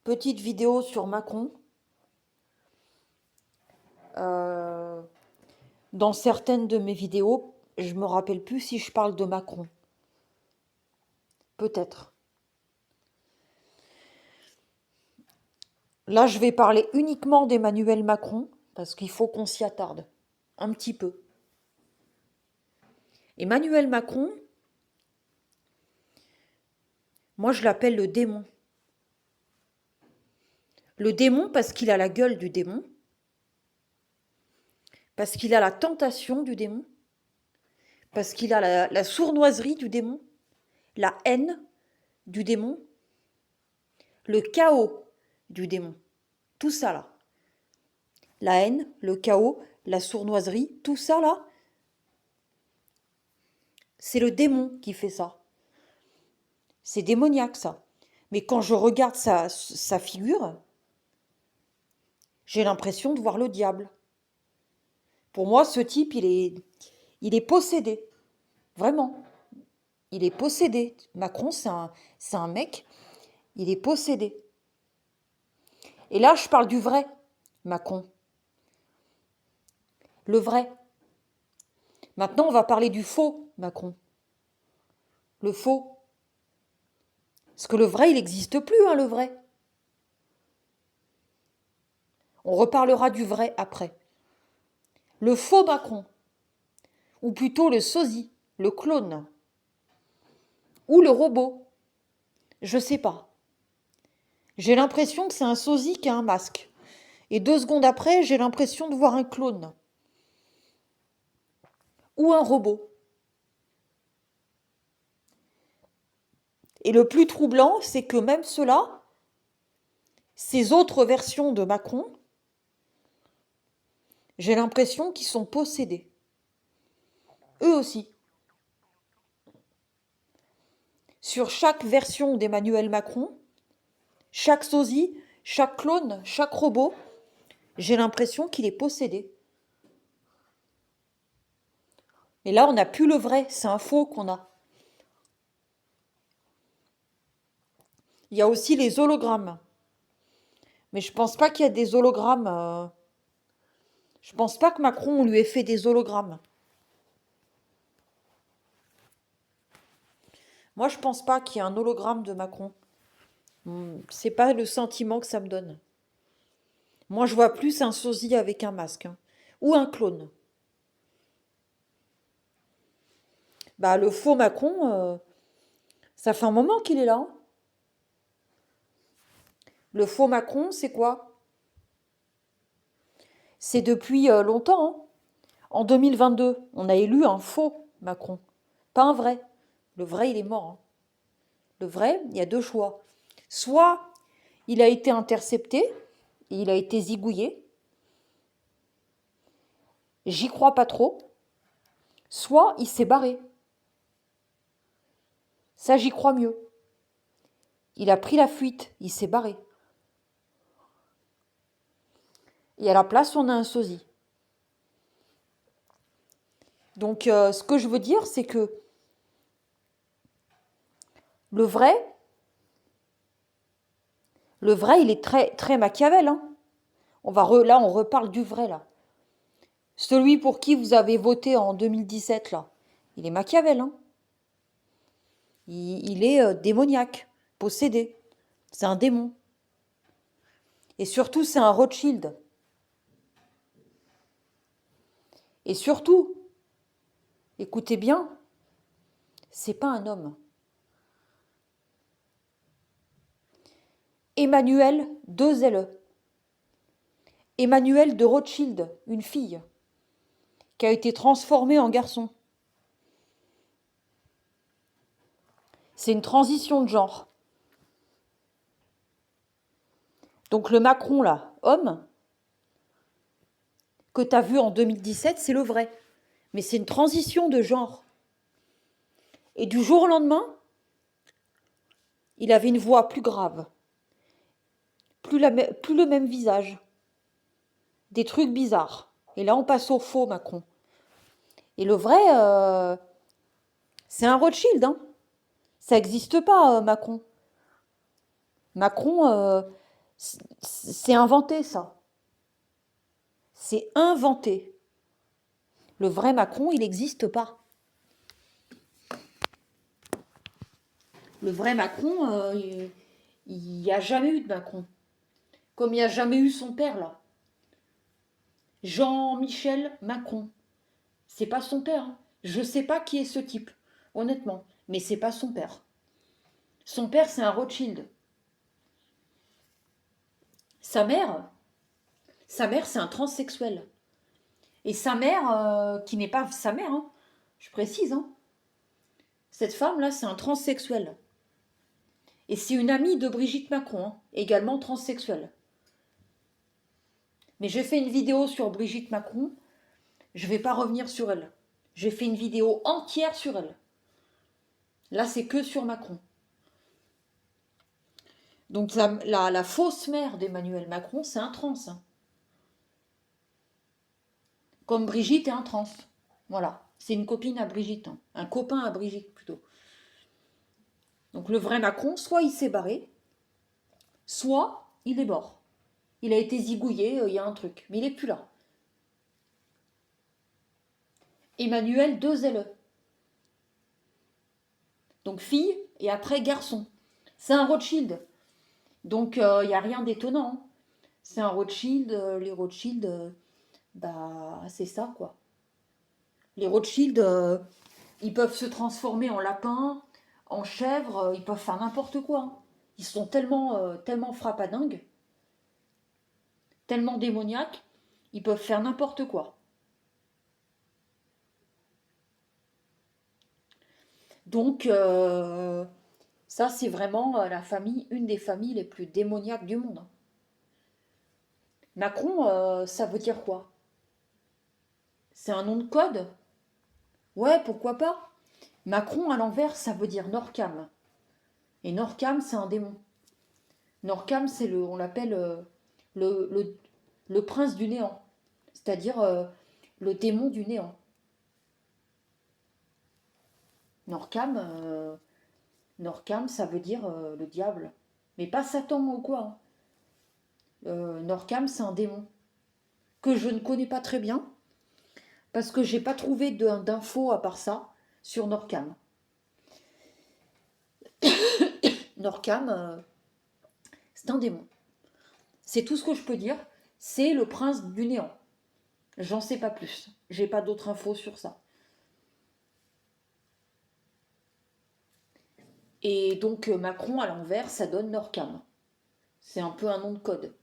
Petite vidéo sur Macron. Euh, dans certaines de mes vidéos, je me rappelle plus si je parle de Macron. Peut-être. Là, je vais parler uniquement d'Emmanuel Macron parce qu'il faut qu'on s'y attarde un petit peu. Emmanuel Macron, moi je l'appelle le démon. Le démon parce qu'il a la gueule du démon, parce qu'il a la tentation du démon, parce qu'il a la sournoiserie du démon, la haine du démon, le chaos du démon. Tout ça là. La haine, le chaos, la sournoiserie, tout ça là, c'est le démon qui fait ça. C'est démoniaque ça. Mais quand je regarde sa figure, j'ai l'impression de voir le diable. Pour moi, ce type, il est possédé. Vraiment. Il est possédé. Macron, c'est un mec, il est possédé. Et là, je parle du vrai Macron. Le vrai. Maintenant, on va parler du faux Macron. Le faux. Parce que le vrai, il n'existe plus, hein, le vrai. On reparlera du vrai après. Le faux Macron. Ou plutôt le sosie, le clone. Ou le robot. Je sais pas. J'ai l'impression que c'est un sosie qui a un masque. Et 2 secondes après, j'ai l'impression de voir un clone. Ou un robot. Et le plus troublant, c'est que même ceux-là, ces autres versions de Macron, j'ai l'impression qu'ils sont possédés. Eux aussi. Sur chaque version d'Emmanuel Macron, chaque sosie, chaque clone, chaque robot, j'ai l'impression qu'il est possédé. Et là, on n'a plus le vrai, c'est un faux qu'on a. Il y a aussi les hologrammes. Mais je pense pas qu'il y a des hologrammes. Je pense pas que Macron lui ait fait des hologrammes. Moi, je pense pas qu'il y ait un hologramme de Macron. C'est pas le sentiment que ça me donne. Moi, je vois plus un sosie avec un masque, hein. Ou un clone. Bah, le faux Macron, ça fait un moment qu'il est là, hein. Le faux Macron, c'est quoi? C'est depuis longtemps, hein. En 2022, on a élu un faux Macron, pas un vrai. Le vrai, il est mort, hein. Le vrai, il y a deux choix. Soit il a été intercepté, et il a été zigouillé, j'y crois pas trop. Soit il s'est barré. Ça, j'y crois mieux. Il a pris la fuite, il s'est barré. Et à la place, on a un sosie. Donc, ce que je veux dire, c'est que le vrai, le vrai, il est très, très Machiavel, hein. Là, on reparle du vrai, là. Celui pour qui vous avez voté en 2017, là, il est Machiavel, hein. Il est démoniaque, possédé. C'est un démon. Et surtout, c'est un Rothschild. Et surtout, écoutez bien, c'est pas un homme. Emmanuel, deux L. Emmanuel de Rothschild, une fille, qui a été transformée en garçon. C'est une transition de genre. Donc le Macron, là, homme, que tu as vu en 2017, c'est le vrai. Mais c'est une transition de genre. Et du jour au lendemain, il avait une voix plus grave, plus le même visage, des trucs bizarres. Et là, on passe au faux Macron. Et le vrai, c'est un Rothschild, hein. Ça n'existe pas, Macron. Macron, C'est inventé, ça. C'est inventé. Le vrai Macron, il n'existe pas. Le vrai Macron, il n'y a jamais eu de Macron. Comme il n'y a jamais eu son père, là. Jean-Michel Macron. C'est pas son père. Hein. Je sais pas qui est ce type, honnêtement. Mais c'est pas son père. Son père, c'est un Rothschild. Sa mère, c'est un transsexuel. Et sa mère, qui n'est pas sa mère, hein, je précise, hein, cette femme-là, c'est un transsexuel. Et c'est une amie de Brigitte Macron, hein, également transsexuelle. Mais j'ai fait une vidéo sur Brigitte Macron, je ne vais pas revenir sur elle. J'ai fait une vidéo entière sur elle. Là, c'est que sur Macron. Donc la fausse mère d'Emmanuel Macron, c'est un trans. Hein. Comme Brigitte est un trans. Voilà. C'est une copine à Brigitte. Hein. Un copain à Brigitte, plutôt. Donc le vrai Macron, soit il s'est barré, soit il est mort. Il a été zigouillé, il y a un truc. Mais il n'est plus là. Emmanuel, 2 LE. Donc fille et après garçon. C'est un Rothschild. Donc il n'y a rien d'étonnant. Hein. C'est un Rothschild. Les Rothschild, bah c'est ça quoi. Les Rothschild, ils peuvent se transformer en lapin, en chèvre, ils peuvent faire n'importe quoi. Hein. Ils sont tellement frappadingues, tellement démoniaques, ils peuvent faire n'importe quoi. Donc, ça, c'est vraiment une des familles les plus démoniaques du monde. Macron, ça veut dire quoi? C'est un nom de code? Ouais, pourquoi pas? Macron, à l'envers, ça veut dire Norcam. Et Norcam, c'est un démon. Norcam, on l'appelle le, le, le prince du néant. C'est-à-dire le démon du néant. Norcam, Norcam, ça veut dire le diable. Mais pas Satan ou quoi. Hein. Norcam, c'est un démon que je ne connais pas très bien parce que j'ai pas trouvé d'infos à part ça sur Norcam. Norcam, c'est un démon. C'est tout ce que je peux dire. C'est le prince du néant. J'en sais pas plus. J'ai pas d'autres infos sur ça. Et donc Macron à l'envers, ça donne Norcam. C'est un peu un nom de code,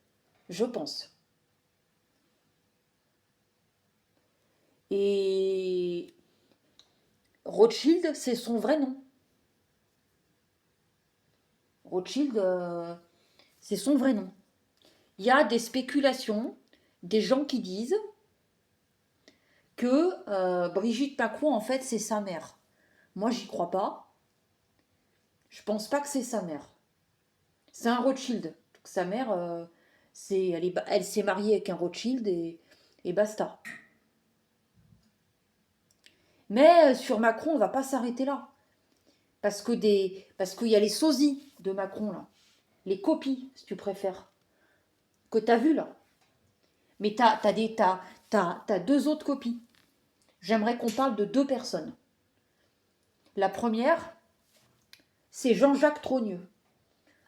je pense. Et Rothschild, c'est son vrai nom. Rothschild, c'est son vrai nom. Il y a des spéculations, des gens qui disent que Brigitte Macron, en fait, c'est sa mère. Moi, j'y crois pas. Je pense pas que c'est sa mère. C'est un Rothschild. Donc, sa mère, elle s'est mariée avec un Rothschild et basta. Mais sur Macron, on va pas s'arrêter là. Parce qu'il y a les sosies de Macron, là. Les copies, si tu préfères. Que tu as vues, là. Mais t'as 2 autres copies. J'aimerais qu'on parle de 2 personnes. La première, c'est Jean-Jacques Trogneux.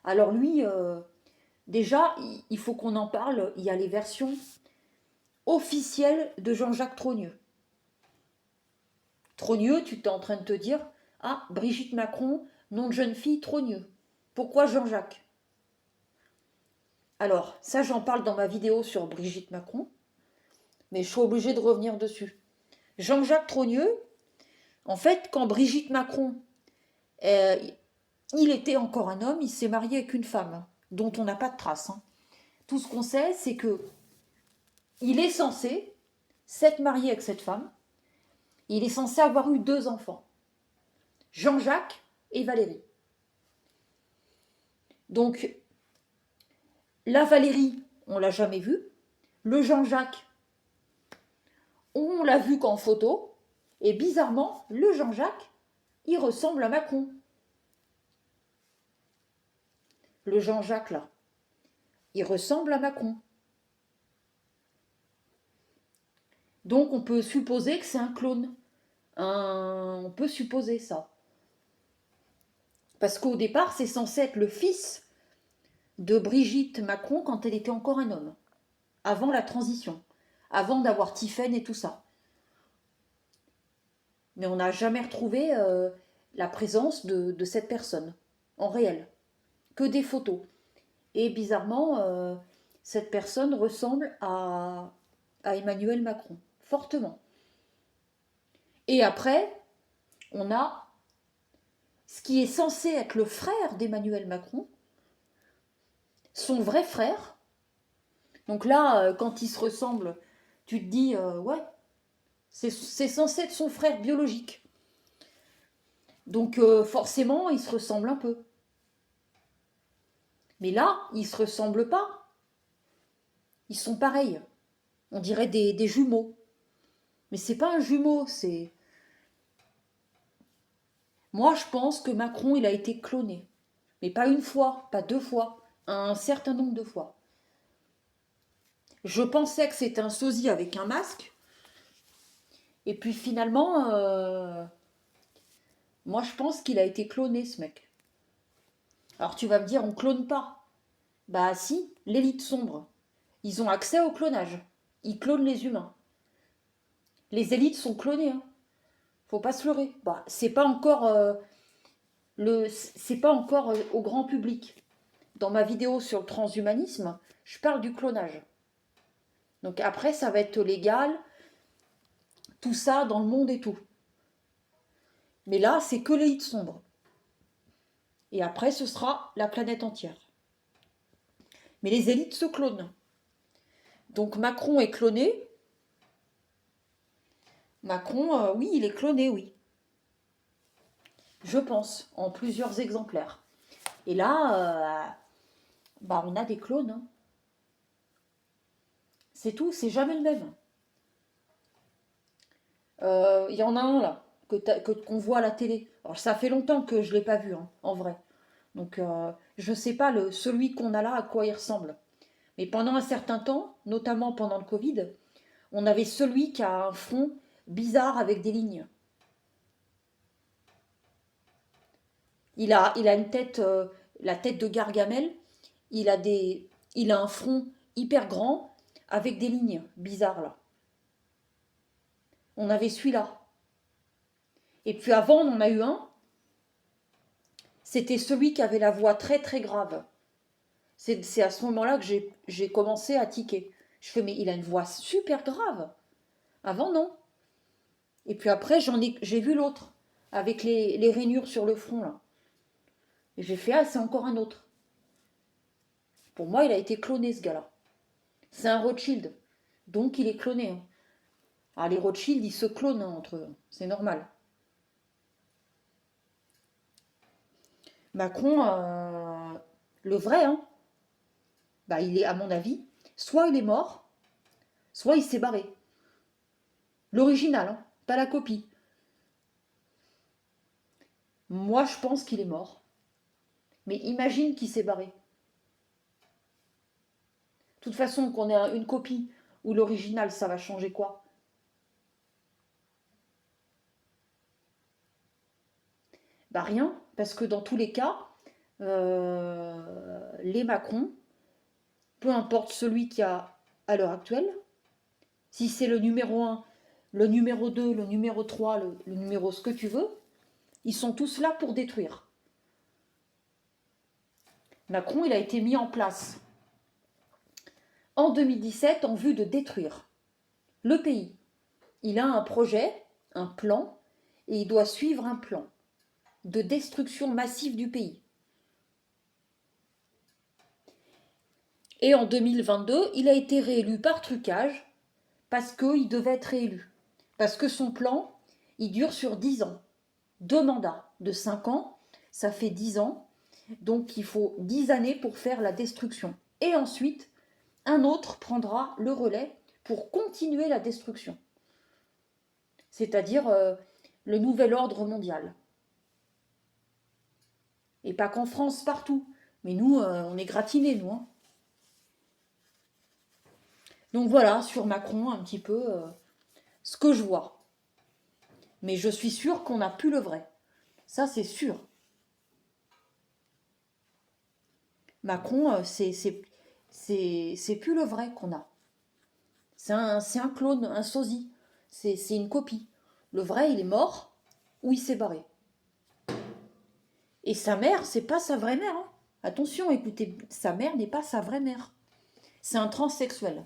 Alors lui, déjà, il faut qu'on en parle. Il y a les versions officielles de Jean-Jacques Trogneux. Trogneux, tu t'es en train de te dire, ah, Brigitte Macron, nom de jeune fille, Trogneux. Pourquoi Jean-Jacques? Alors, ça, j'en parle dans ma vidéo sur Brigitte Macron, mais je suis obligée de revenir dessus. Jean-Jacques Trogneux, en fait, quand Brigitte Macron, il était encore un homme, il s'est marié avec une femme, dont on n'a pas de trace. Hein. Tout ce qu'on sait, c'est que il est censé s'être marié avec cette femme, il est censé avoir eu 2 enfants, Jean-Jacques et Valérie. Donc, la Valérie, on l'a jamais vue. Le Jean-Jacques, on l'a vu qu'en photo. Et bizarrement, le Jean-Jacques, il ressemble à Macron. Le Jean-Jacques, là. Il ressemble à Macron. Donc on peut supposer que c'est un clone. On peut supposer ça. Parce qu'au départ, c'est censé être le fils de Brigitte Macron quand elle était encore un homme, avant la transition, avant d'avoir Tiphaine et tout ça. Mais on n'a jamais retrouvé la présence de cette personne, en réel. Que des photos. Et bizarrement, cette personne ressemble à Emmanuel Macron, fortement. Et après, on a ce qui est censé être le frère d'Emmanuel Macron, son vrai frère. Donc là, quand ils se ressemblent, tu te dis, ouais, c'est censé être son frère biologique. Donc forcément, ils se ressemblent un peu. Mais là, ils se ressemblent pas. Ils sont pareils. On dirait des jumeaux. Mais c'est pas un jumeau, c'est... Moi, je pense que Macron, il a été cloné. Mais pas une fois, pas deux fois, un certain nombre de fois. Je pensais que c'était un sosie avec un masque. Et puis finalement, moi, je pense qu'il a été cloné, ce mec. Alors tu vas me dire, on clone pas. Bah si, l'élite sombre. Ils ont accès au clonage. Ils clonent les humains. Les élites sont clonées, hein. Faut pas se leurrer. Bah, c'est pas encore au grand public. Dans ma vidéo sur le transhumanisme, je parle du clonage. Donc après, ça va être légal, tout ça dans le monde et tout. Mais là, c'est que l'élite sombre. Et après, ce sera la planète entière. Mais les élites se clonent. Donc Macron est cloné. Macron, oui, il est cloné, oui. Je pense, en plusieurs exemplaires. Et là, bah, on a des clones, hein. C'est tout, c'est jamais le même. Il y en a un là, qu'on voit à la télé. Alors ça fait longtemps que je ne l'ai pas vu, hein, en vrai. Donc je ne sais pas celui qu'on a là à quoi il ressemble. Mais pendant un certain temps, notamment pendant le Covid, on avait celui qui a un front bizarre avec des lignes. Il a une tête, la tête de Gargamel. Il a un front hyper grand avec des lignes bizarres là. On avait celui-là. Et puis avant, on en a eu un. C'était celui qui avait la voix très très grave. C'est à ce moment-là que j'ai commencé à tiquer. Je fais, mais il a une voix super grave. Avant, non. Et puis après, j'ai vu l'autre, avec les rainures sur le front, là. Et j'ai fait, ah, c'est encore un autre. Pour moi, il a été cloné, ce gars-là. C'est un Rothschild. Donc, il est cloné, hein. Ah, les Rothschild, ils se clonent, hein, entre eux. C'est normal. Macron, le vrai, hein, bah, il est, à mon avis, soit il est mort, soit il s'est barré. L'original, hein, pas la copie. Moi, je pense qu'il est mort. Mais imagine qu'il s'est barré. De toute façon, qu'on ait une copie ou l'original, ça va changer quoi? Bah rien, parce que dans tous les cas, les Macron, peu importe celui qui a à l'heure actuelle, si c'est le numéro un, le numéro 2, le numéro 3, le numéro ce que tu veux, ils sont tous là pour détruire. Macron, il a été mis en place en 2017 en vue de détruire le pays. Il a un projet, un plan, et il doit suivre un plan de destruction massive du pays. Et en 2022, il a été réélu par trucage parce qu'il devait être réélu. Parce que son plan, il dure sur 10 ans. 2 mandats de 5 ans, ça fait 10 ans. Donc il faut 10 années pour faire la destruction. Et ensuite, un autre prendra le relais pour continuer la destruction. C'est-à-dire le nouvel ordre mondial. Et pas qu'en France, partout. Mais nous, on est gratinés, nous, hein. Donc voilà, sur Macron, un petit peu ce que je vois. Mais je suis sûre qu'on n'a plus le vrai. Ça, c'est sûr. Macron, c'est plus le vrai qu'on a. C'est un clone, un sosie. C'est une copie. Le vrai, il est mort ou il s'est barré. Et sa mère, c'est pas sa vraie mère, hein. Attention, écoutez, sa mère n'est pas sa vraie mère. C'est un transsexuel.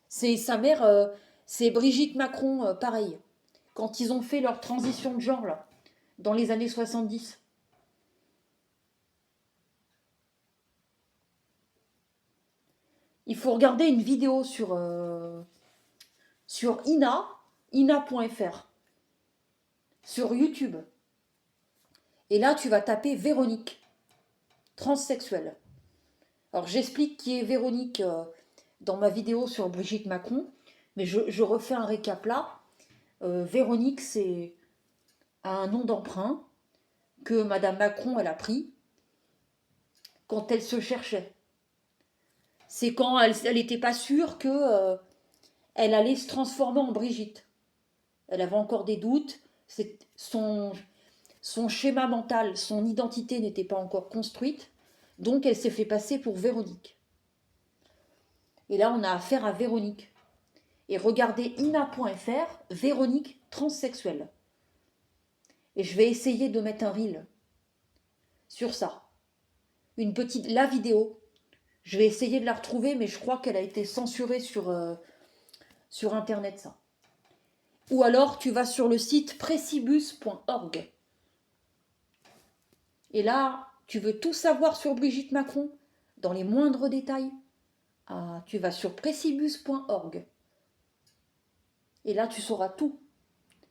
C'est sa mère, c'est Brigitte Macron, pareil. Quand ils ont fait leur transition de genre, là, dans les années 70. Il faut regarder une vidéo sur ina.fr, sur YouTube. Et là, tu vas taper Véronique, transsexuelle. Alors, j'explique qui est Véronique dans ma vidéo sur Brigitte Macron, mais je refais un récap là. Véronique, c'est un nom d'emprunt que Madame Macron, elle a pris quand elle se cherchait. C'est quand elle n'était pas sûre que elle allait se transformer en Brigitte. Elle avait encore des doutes. Son schéma mental, son identité n'était pas encore construite. Donc elle s'est fait passer pour Véronique. Et là, on a affaire à Véronique. Et regardez ina.fr, Véronique transsexuelle. Et je vais essayer de mettre un reel sur ça. La vidéo. Je vais essayer de la retrouver, mais je crois qu'elle a été censurée sur Internet, ça. Ou alors, tu vas sur le site precibus.org. Et là, tu veux tout savoir sur Brigitte Macron, dans les moindres détails. Ah, tu vas sur precibus.org. Et là, tu sauras tout.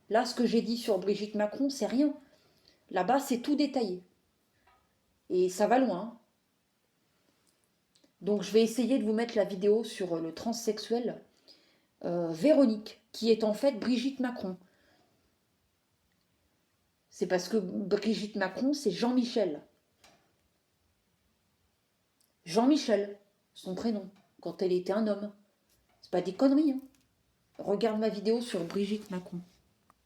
Là, ce que j'ai dit sur Brigitte Macron, c'est rien. Là-bas, c'est tout détaillé. Et ça va loin. Donc, je vais essayer de vous mettre la vidéo sur le transsexuel Véronique, qui est en fait Brigitte Macron. C'est parce que Brigitte Macron, c'est Jean-Michel. Jean-Michel, son prénom, quand elle était un homme. C'est pas des conneries, hein. Regarde ma vidéo sur Brigitte Macron.